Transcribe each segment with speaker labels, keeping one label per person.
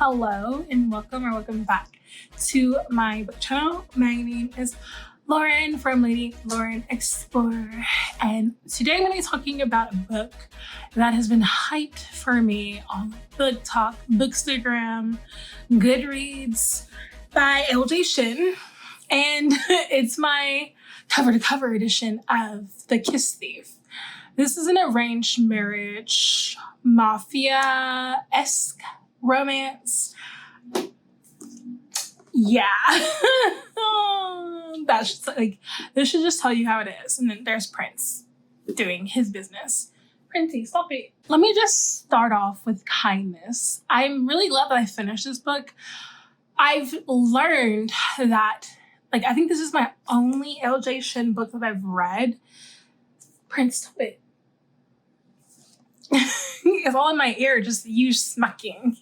Speaker 1: Hello and welcome back to my book channel. My name is Lauren from Lady Lauren Explorer, and today I'm going to be talking about a book that has been hyped for me on Book Talk, Bookstagram, Goodreads by LJ Shin, and it's my cover-to-cover edition of The Kiss Thief. This is an arranged marriage, mafia-esque romance. Yeah. That's just like, this should just tell you how it is. And then there's Prince doing his business. Princey, stop it. Let me just start off with kindness. I'm really glad that I finished this book. I've learned that, I think this is my only LJ Shin book that I've read. Prince, stop it. It's all in my ear, just you smacking.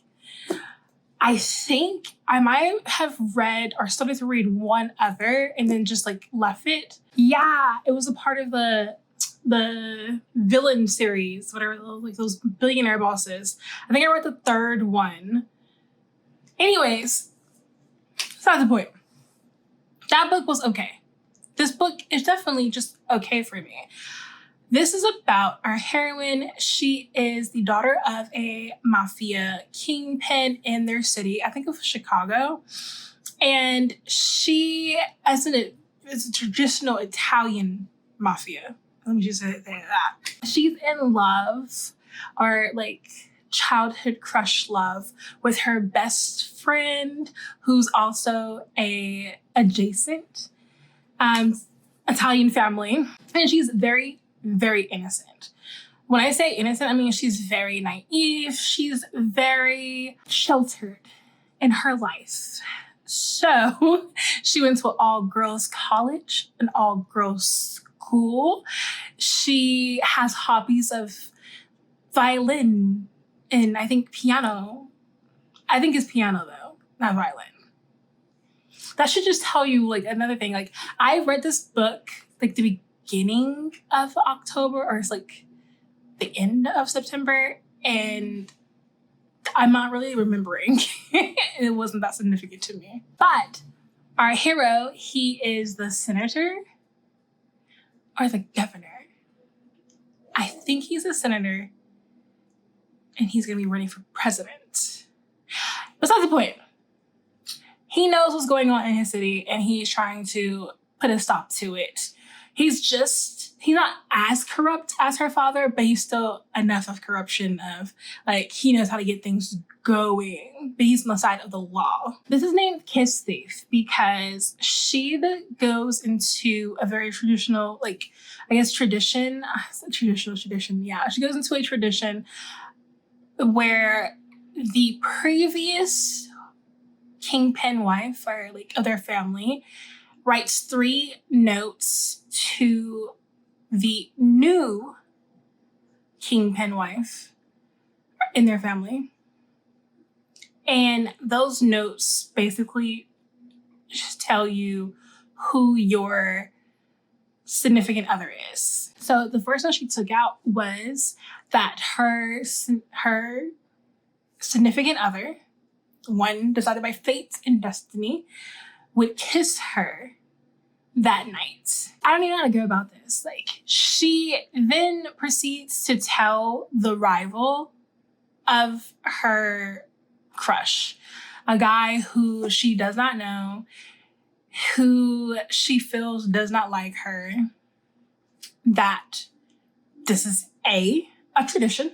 Speaker 1: I think I might have read or started to read one other and then just left it. Yeah, it was a part of the villain series, whatever, those billionaire bosses. I think I read the third one. Anyways, that's not the point. That book was okay. This book is definitely just okay for me. This is about our heroine. She is the daughter of a mafia kingpin in their city, I think of Chicago. And she, is a traditional Italian mafia. Let me just say that. She's in love, or childhood crush love, with her best friend, who's also a adjacent Italian family. And she's very innocent. When I say innocent, I mean she's very naive. She's very sheltered in her life. So she went to an all-girls college, an all-girls school. She has hobbies of violin and I think piano. I think it's piano though, not violin. That should just tell you another thing. I read this book the beginning of October, or it's the end of September, and I'm not really remembering. It wasn't that significant to me. But our hero, he is the senator or the governor. I think he's a senator, and he's gonna be running for president. That's not the point. He knows what's going on in his city, and he's trying to put a stop to it. He's not as corrupt as her father, but he's still enough of corruption of, he knows how to get things going, but he's on the side of the law. This is named Kiss Thief because she goes into a very traditional, tradition. Tradition, yeah. She goes into a tradition where the previous kingpin wife, or of their family, writes 3 notes to the new kingpin wife in their family. And those notes basically just tell you who your significant other is. So the first note she took out was that her significant other, one decided by fate and destiny, would kiss her that night. I don't even know how to go about this. She then proceeds to tell the rival of her crush, a guy who she does not know, who she feels does not like her, that this is A, a tradition,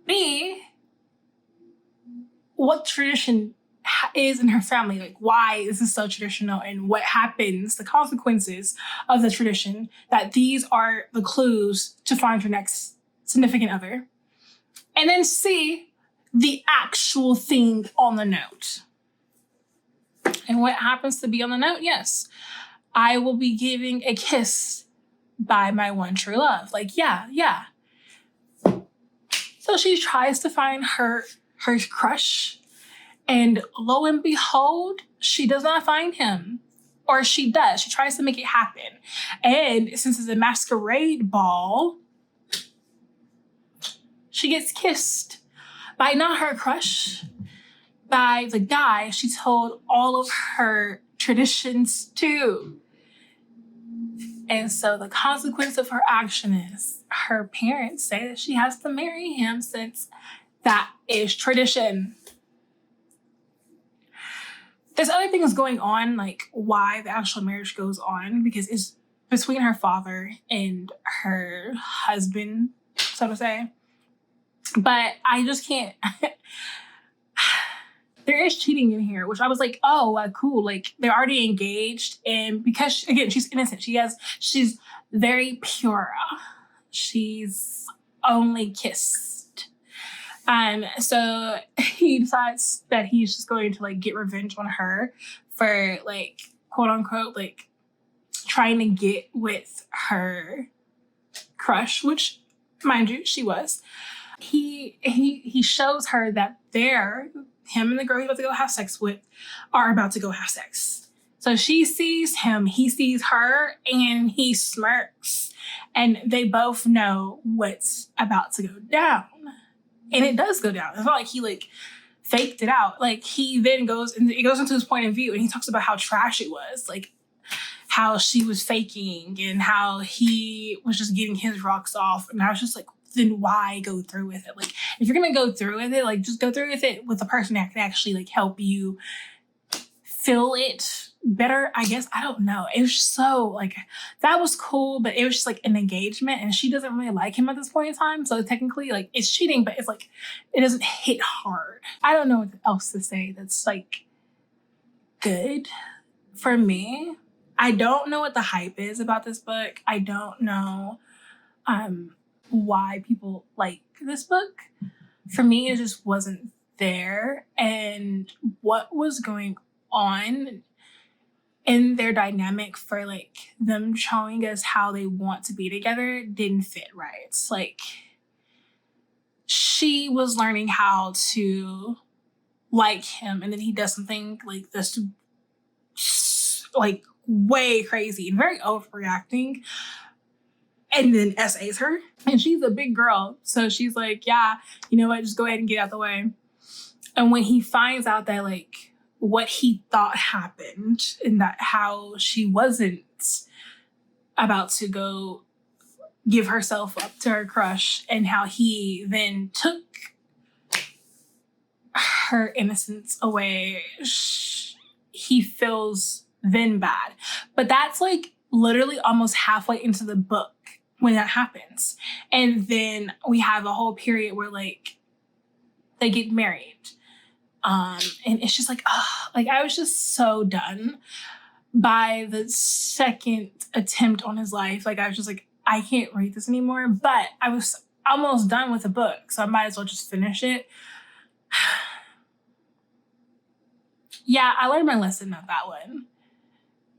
Speaker 1: B, what tradition is in her family, why this is so traditional, and what happens, the consequences of the tradition, that these are the clues to find your next significant other. And then C, the actual thing on the note. And what happens to be on the note? Yes, I will be giving a kiss by my one true love. Yeah. So she tries to find her crush, and lo and behold, she does not find him. Or she does. She tries to make it happen. And since it's a masquerade ball, she gets kissed by not her crush, by the guy she told all of her traditions to. And so the consequence of her action is her parents say that she has to marry him since that is tradition. There's other things going on, like why the actual marriage goes on, because it's between her father and her husband, so to say. But I just can't. There is cheating in here, which I was like, oh, cool. Like they're already engaged, and because again, she's innocent. She's very pure. She's only kissed. So he decides that he's just going to like get revenge on her for like quote unquote like trying to get with her crush, which mind you, she was. He shows her that him and the girl he's about to go have sex with are about to go have sex. So she sees him, he sees her, and he smirks. And they both know what's about to go down. And it does go down. It's not like he like faked it out. Like he then goes into his point of view and he talks about how trash it was. Like how she was faking and how he was just getting his rocks off. And I was just like, then why go through with it? Like, if you're gonna go through with it, like just go through with it with a person that can actually like help you feel it better, I guess. I don't know. It was just so like, that was cool, but it was just like an engagement and she doesn't really like him at this point in time. So technically like it's cheating, but it's like, it doesn't hit hard. I don't know what else to say that's like good for me. I don't know what the hype is about this book. I don't know why people like this book. For me, it just wasn't there. And what was going on in their dynamic for like them showing us how they want to be together didn't fit right. It's like she was learning how to like him and then he does something like this like way crazy and very overreacting and then essays her. And she's a big girl. So she's like, yeah, you know what? Just go ahead and get out the way. And when he finds out that like what he thought happened and that how she wasn't about to go give herself up to her crush and how he then took her innocence away, he feels then bad. But that's like literally almost halfway into the book when that happens. And then we have a whole period where like they get married. And it's just like, like I was just so done by the second attempt on his life. Like I was just like, I can't read this anymore, but I was almost done with the book. So I might as well just finish it. Yeah, I learned my lesson of that one.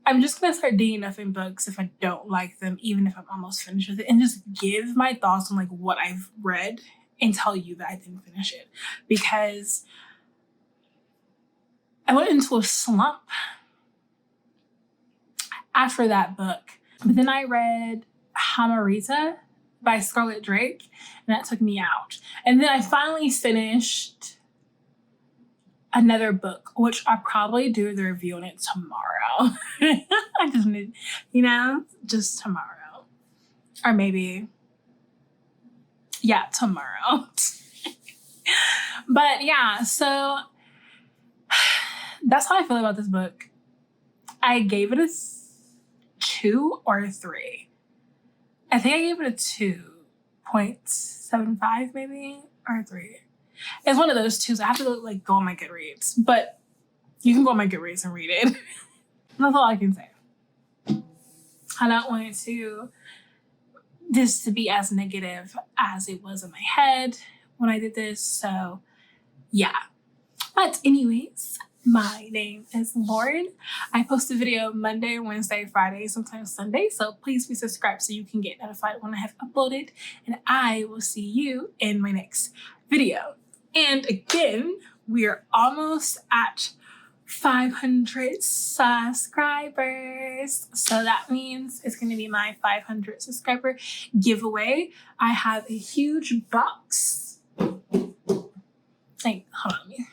Speaker 1: I'm just going to start DNFing books if I don't like them, even if I'm almost finished with it, and just give my thoughts on like what I've read and tell you that I didn't finish it. Because I went into a slump after that book. But then I read Hamarita by Scarlett Drake, and that took me out. And then I finally finished another book, which I'll probably do the review on it tomorrow. I just need, just tomorrow. Or maybe, yeah, tomorrow. But yeah, so that's how I feel about this book. I gave it a 2 or a 3. I think I gave it a 2.75 maybe, or a 3. It's one of those two, so I have to go on my Goodreads. But you can go on my Goodreads and read it. That's all I can say. I don't want this to be as negative as it was in my head when I did this. So yeah. But anyways, my name is Lauren. I post a video Monday, Wednesday, Friday, sometimes Sunday. So please be subscribed so you can get notified when I have uploaded. And I will see you in my next video. And again, we are almost at 500 subscribers. So that means it's going to be my 500 subscriber giveaway. I have a huge box like, hold on,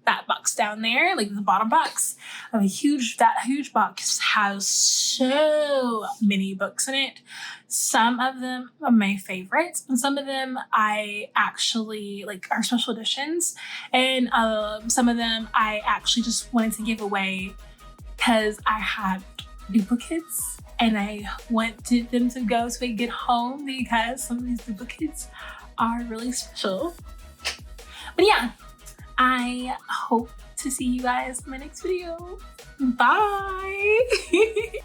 Speaker 1: that box down there, like the bottom box, that huge box has so many books in it. Some of them are my favorites, and some of them I actually like are special editions, and some of them I actually just wanted to give away because I had duplicates and I wanted them to go to a good home because some of these duplicates are really special. But yeah, I hope to see you guys in my next video. Bye!